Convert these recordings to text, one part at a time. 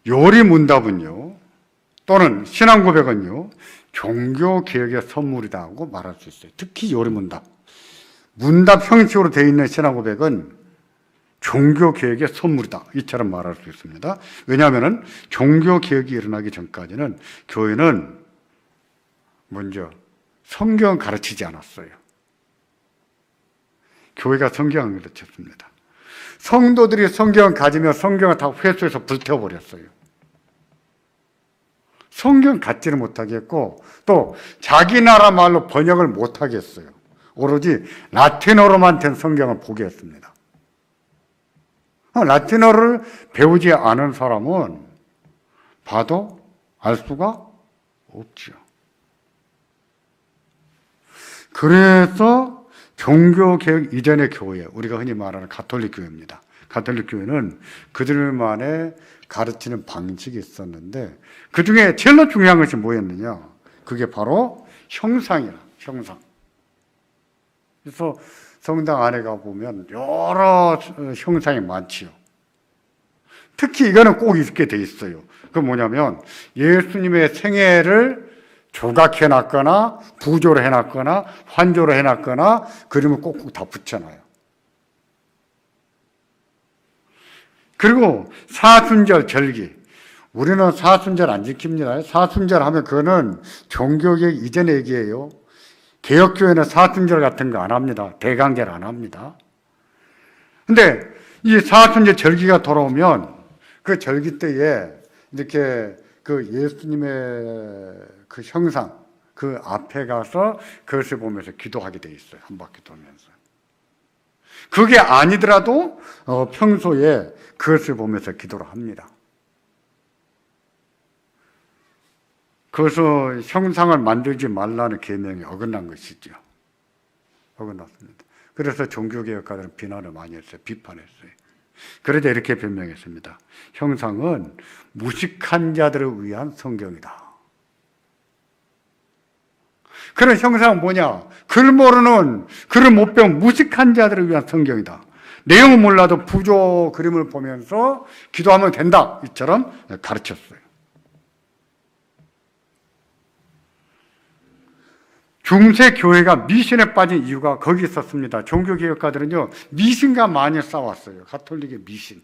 요리문답은요, 또는 신앙고백은요, 종교개혁의 선물이다 하고 말할 수 있어요. 특히 요리문답. 문답 형식으로 되어 있는 신앙고백은 종교개혁의 선물이다, 이처럼 말할 수 있습니다. 왜냐하면 종교개혁이 일어나기 전까지는 교회는 먼저 성경을 가르치지 않았어요. 교회가 성경을 가르쳤습니다. 성도들이 성경을 가지며 성경을 다 회수해서 불태워버렸어요. 성경 갖지를 못하게 했고, 또 자기 나라 말로 번역을 못하게 했어요. 오로지 라틴어로만 된 성경을 보게 했습니다. 라틴어를 배우지 않은 사람은 봐도 알 수가 없죠. 그래서 종교개혁 이전의 교회, 우리가 흔히 말하는 가톨릭 교회입니다. 가톨릭 교회는 그들만의 가르치는 방식이 있었는데, 그 중에 제일 중요한 것이 뭐였느냐? 그게 바로 형상이야, 형상. 그래서 성당 안에 가보면 여러 형상이 많지요. 특히 이거는 꼭 있게 돼 있어요. 그 뭐냐면 예수님의 생애를 조각해놨거나 부조로 해놨거나 환조로 해놨거나 그림을 꼭꼭 다 붙여놔요. 그리고 사순절 절기. 우리는 사순절 안 지킵니다. 사순절 하면 그거는 종교개혁 이전의 얘기예요. 개혁교회는 사순절 같은 거 안 합니다. 대강절 안 합니다. 근데 이 사순절 절기가 돌아오면 그 절기 때에 이렇게 그 예수님의 그 형상, 그 앞에 가서 그것을 보면서 기도하게 돼 있어요. 한 바퀴 돌면서. 그게 아니더라도 평소에 그것을 보면서 기도를 합니다. 그래서 형상을 만들지 말라는 계명이 어긋난 것이죠. 어긋났습니다. 그래서 종교개혁가들은 비난을 많이 했어요. 비판했어요. 그러자 이렇게 변명했습니다. 형상은 무식한 자들을 위한 성경이다. 그런 형상은 뭐냐? 글 모르는, 글을 못 배운 무식한 자들을 위한 성경이다. 내용은 몰라도 부조 그림을 보면서 기도하면 된다, 이처럼 가르쳤어요. 중세 교회가 미신에 빠진 이유가 거기 있었습니다. 종교개혁가들은요, 미신과 많이 싸웠어요. 가톨릭의 미신.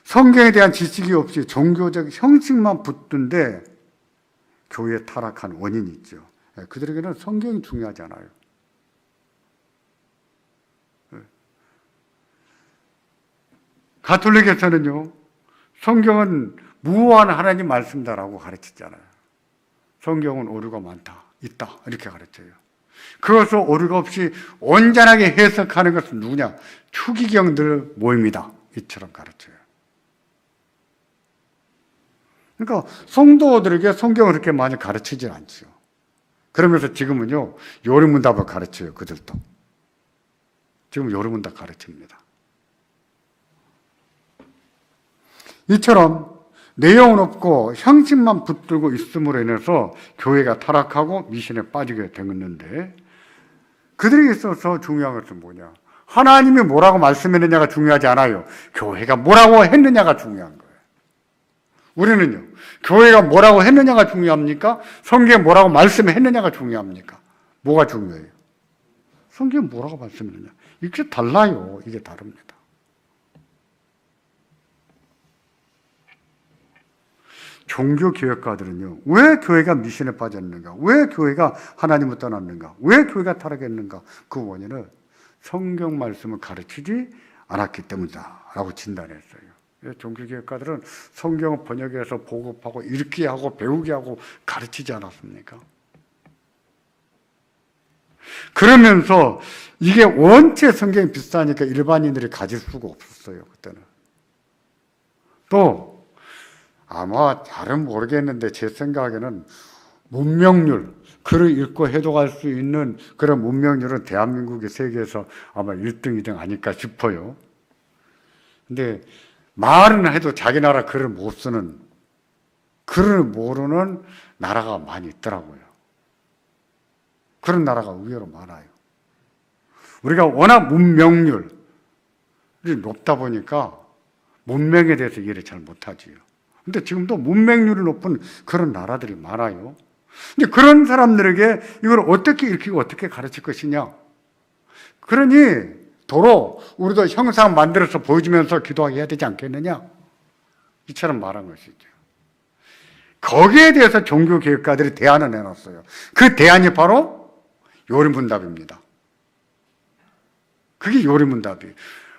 성경에 대한 지식이 없이 종교적 형식만 붙든데 교회에 타락한 원인이 있죠. 그들에게는 성경이 중요하지 않아요. 가톨릭에서는요, 성경은 무한 하나님 말씀다라고 가르치잖아요. 성경은 오류가 많다, 있다, 이렇게 가르쳐요. 그것을 오류가 없이 온전하게 해석하는 것은 누구냐? 추기경들 모임이다, 이처럼 가르쳐요. 그러니까 성도들에게 성경을 그렇게 많이 가르치지 않죠. 그러면서 지금은요, 요리문답을 가르쳐요, 그들도. 지금 요리문답 가르칩니다. 이처럼 내용은 없고 형식만 붙들고 있음으로 인해서 교회가 타락하고 미신에 빠지게 됐는데, 그들에게 있어서 중요한 것은 뭐냐? 하나님이 뭐라고 말씀했느냐가 중요하지 않아요. 교회가 뭐라고 했느냐가 중요한 거예요. 우리는요, 교회가 뭐라고 했느냐가 중요합니까? 성경에 뭐라고 말씀했느냐가 중요합니까? 뭐가 중요해요? 성경에 뭐라고 말씀했느냐? 이게 달라요. 이게 다릅니다. 종교개혁가들은요, 왜 교회가 미신에 빠졌는가? 왜 교회가 하나님을 떠났는가? 왜 교회가 타락했는가? 그 원인은 성경 말씀을 가르치지 않았기 때문이다 라고 진단했어요. 종교개혁가들은 성경을 번역해서 보급하고 읽게 하고 배우게 하고 가르치지 않았습니까? 그러면서 이게 원체 성경이 비싸니까 일반인들이 가질 수가 없었어요. 그때는. 또 아마 잘은 모르겠는데 제 생각에는 문명률, 글을 읽고 해독할 수 있는 그런 문명률은 대한민국이 세계에서 아마 1등, 2등 아닐까 싶어요. 근데 말은 해도 자기 나라 글을 못 쓰는, 글을 모르는 나라가 많이 있더라고요. 그런 나라가 의외로 많아요. 우리가 워낙 문명률이 높다 보니까 문맹에 대해서 이해를 잘 못하지요. 근데 지금도 문맹률이 높은 그런 나라들이 많아요. 근데 그런 사람들에게 이걸 어떻게 읽히고 어떻게 가르칠 것이냐. 그러니 도로 우리도 형상 만들어서 보여주면서 기도하게 해야 되지 않겠느냐. 이처럼 말한 것이죠. 거기에 대해서 종교개혁가들이 대안을 내놨어요. 그 대안이 바로 요리문답입니다. 그게 요리문답이에요.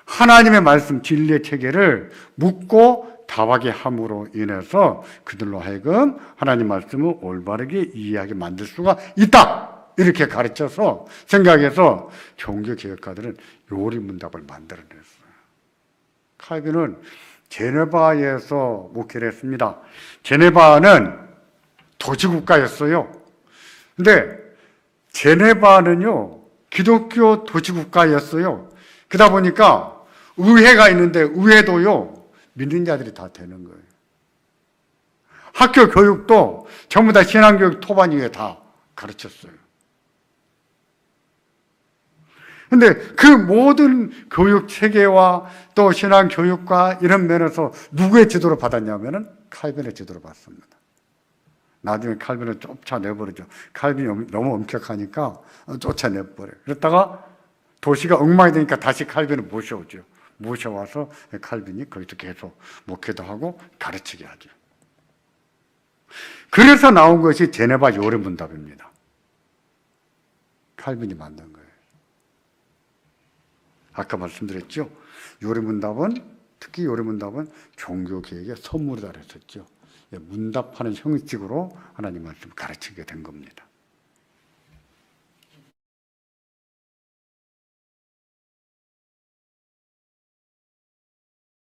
하나님의 말씀 진리의 체계를 묻고 답하게 함으로 인해서 그들로 하여금 하나님 말씀을 올바르게 이해하게 만들 수가 있다. 이렇게 가르쳐서 생각해서 종교개혁가들은 요리문답을 만들어냈어요. 칼빈은 제네바에서 목회를 했습니다. 제네바는 도시국가였어요. 근데 제네바는요, 기독교 도시국가였어요. 그러다 보니까 의회가 있는데 의회도요, 믿는 자들이 다 되는 거예요. 학교 교육도 전부 다 신앙교육 토반 위에 다 가르쳤어요. 근데 그 모든 교육 체계와 또 신앙 교육과 이런 면에서 누구의 지도를 받았냐면은 칼빈의 지도를 받습니다. 나중에 칼빈을 쫓아내버리죠. 칼빈이 너무 엄격하니까 쫓아내버려요. 그랬다가 도시가 엉망이 되니까 다시 칼빈을 모셔오죠. 모셔와서 칼빈이 거기서 계속 목회도 하고 가르치게 하죠. 그래서 나온 것이 제네바 요리문답입니다. 칼빈이 만든 거예요. 아까 말씀드렸죠. 요리문답은, 특히 요리문답은 종교개혁의 선물이다 그랬었죠. 문답하는 형식으로 하나님 말씀을 가르치게 된 겁니다.